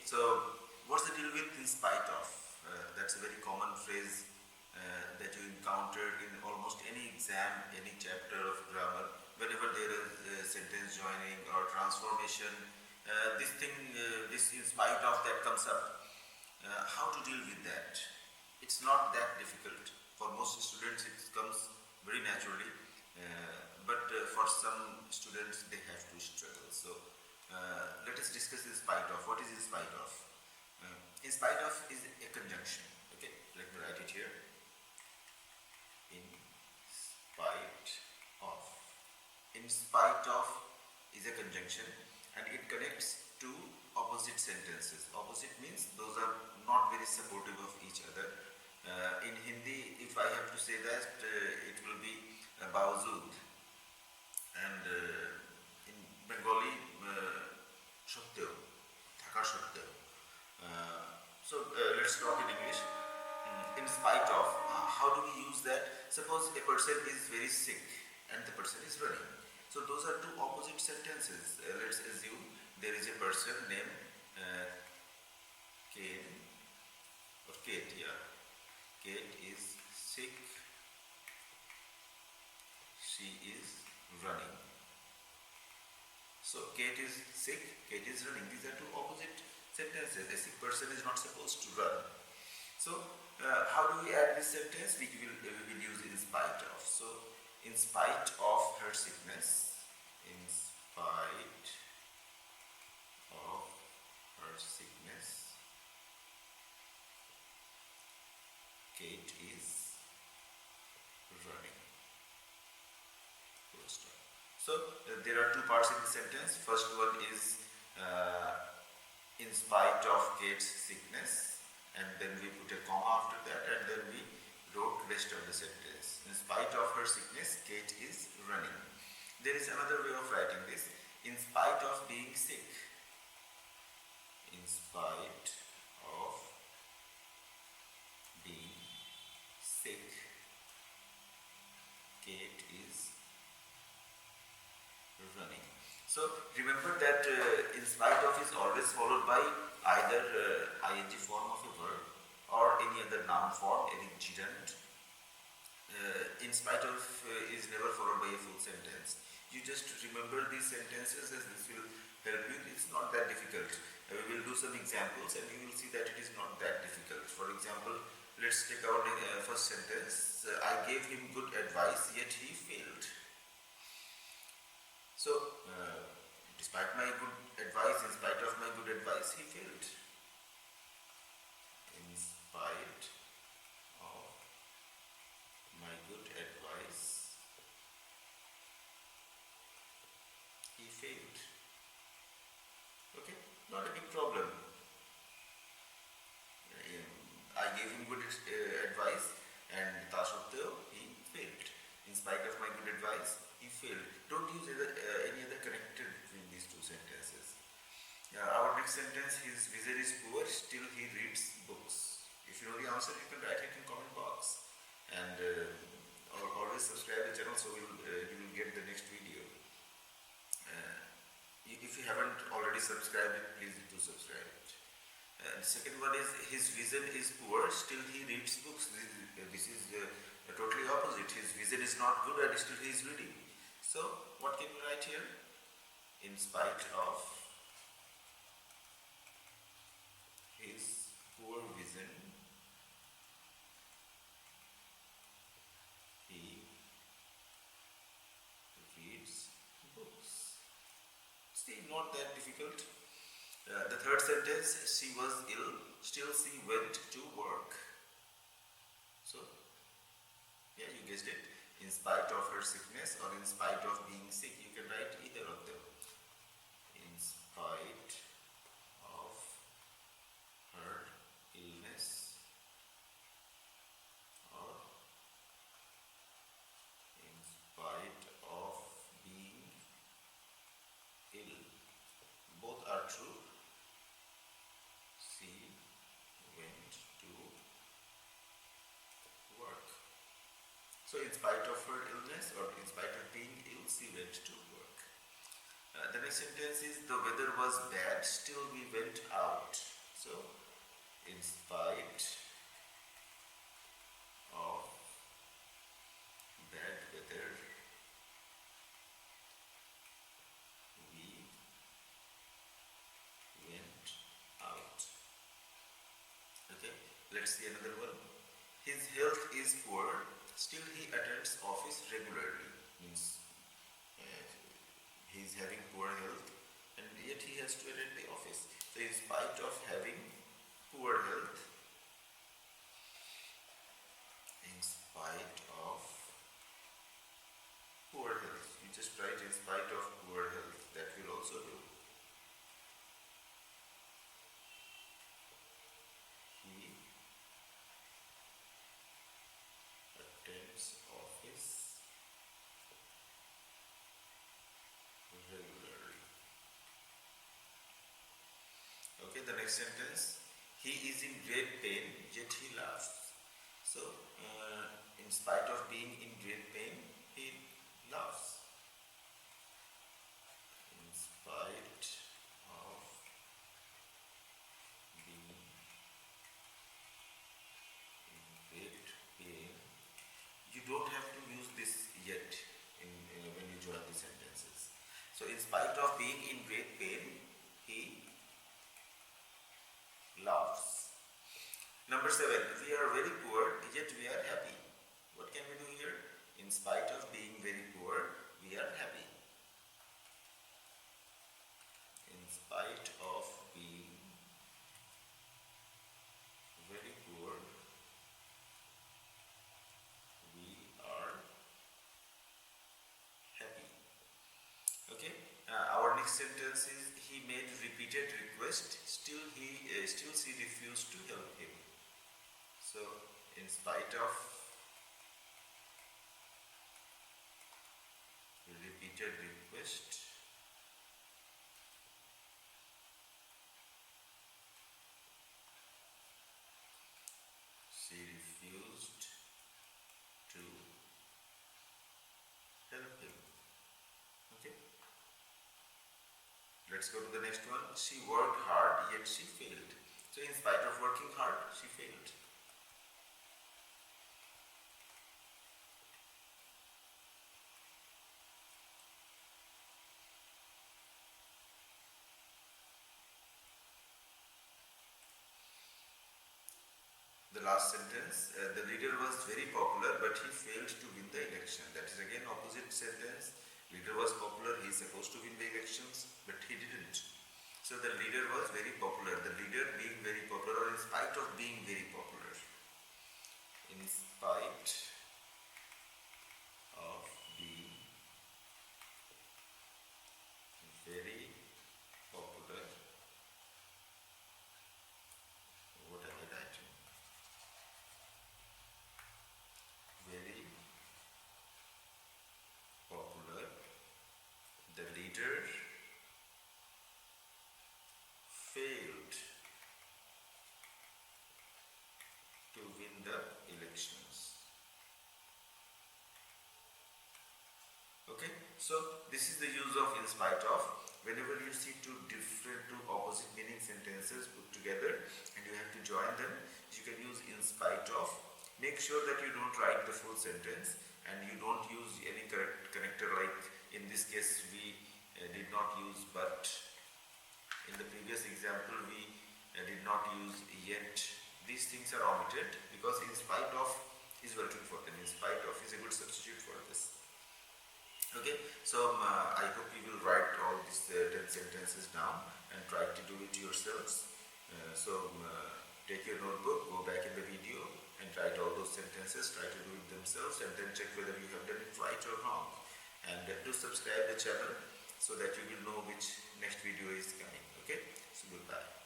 So what's the deal with in spite of? That's a very common phrase that you encounter in almost any exam, any chapter of grammar. Whenever there is sentence joining or transformation, this in spite of that comes up. How to deal with that? It's not that difficult. For most students it comes very naturally, but for some students they have to struggle. So let us discuss in spite of. What is in spite of? In spite of is a conjunction. Okay, let me write it here. In spite of. In spite of is a conjunction and it connects two opposite sentences. Opposite means those are not very supportive of each other. In Hindi, if I have to say that, it will be bauzud, and in Bengali, shotteo, thakar shotteo. So let's talk in English. In spite of, how do we use that? Suppose a person is very sick and the person is running. So those are two opposite sentences. Let's assume there is a person named Kate or Kate, yeah. Kate is sick, she is running. So Kate is sick, Kate is running. These are two opposite sentences. A sick person is not supposed to run. So how do we add this sentence? We will use in spite of. So in spite of her sickness, in spite of her sickness, Kate is running. Full stop. So there are two parts in the sentence. First one is in spite of Kate's sickness, and then we put a comma after that, and then we wrote rest of the sentence. In spite of her sickness, Kate is running. There is another way of writing this. In spite of being sick. In spite of being sick, Kate is running. So remember that in spite of is always followed by either ing form of a verb or any other noun form, any gerund. In spite of is never followed by a full sentence. You just remember these sentences as this will help you. It's not that difficult. We will do some examples and you will see that it is not that difficult. For example, let's take our first sentence. I gave him good advice, yet he failed. So, despite my good advice, in spite of my good advice, he failed. In spite of my good advice, he failed. Okay, not a big problem. I gave him good advice and ta satteo he failed. In spite of my good advice, he failed. Don't use any other connected between these two sentences. Our next sentence, his vision is poor, still he reads books. If you know the answer, you can write it in comment box. And always subscribe the channel so you will get the next video. If you haven't already subscribed it, please do subscribe it. The second one is his vision is poor, still he reads books. This is totally opposite. His vision is not good and still he is reading. So what can we write here? In spite of his poor vision, he reads books. See, not that difficult. The third sentence, she was ill, still she went to work. So, yeah, you guessed it. In spite of her sickness or in spite of being sick, you can write either of them. In spite of her illness or in spite of being ill. Both are true. She went to work. So in spite of her illness or in spite of being ill, she went to work. The next sentence is the weather was bad, still we went out. in spite of bad weather, we went out. Okay, let's see another one. His health is poor, still he attends office regularly. Means he is having poor health and yet he has to attend the office. So in spite of having poor health, in spite of poor health, you just write in spite of poor health, that will also do. He attends office regularly. Okay, the next sentence. He is in great pain, yet he laughs. So, in spite of being in great pain, he laughs. In spite of being in great pain, you don't have to use this yet when you join the sentences. So, in spite of being in great pain, he laughs. Number 7, we are very poor, yet we are happy. What can we do here? In spite of being very poor, we are happy. In spite of being very poor, we are happy. Okay. Our next sentence is he made repeated request, still she refused to help him. So in spite of repeated request, she refused to help him. Okay. Let's go to the next one. She worked hard, yet she failed. So in spite of working hard, she failed. The last sentence, the leader was very popular but he failed to win the election. That is again opposite sentence. Leader was popular, he is supposed to win the elections but he didn't. So the leader was very popular. The leader being very popular, or in spite of being very popular. In spite of being very popular. What am I writing? Very popular. The leader failed to win the elections. Okay, so this is the use of in spite of. Whenever you see two opposite meaning sentences put together and you have to join them, you can use in spite of. Make sure that you don't write the full sentence and you don't use any connector, like in this case we did not use but. In the previous example we did not use yet. These things are omitted because in spite of is working for them. In spite of is a good substitute for this. Okay, so I hope you will write all these 10 sentences down and try to do it yourselves. Take your notebook, go back in the video and write all those sentences, try to do it themselves and then check whether you have done it right or wrong. And do subscribe the channel so that you will know which next video is coming. Okay, so goodbye.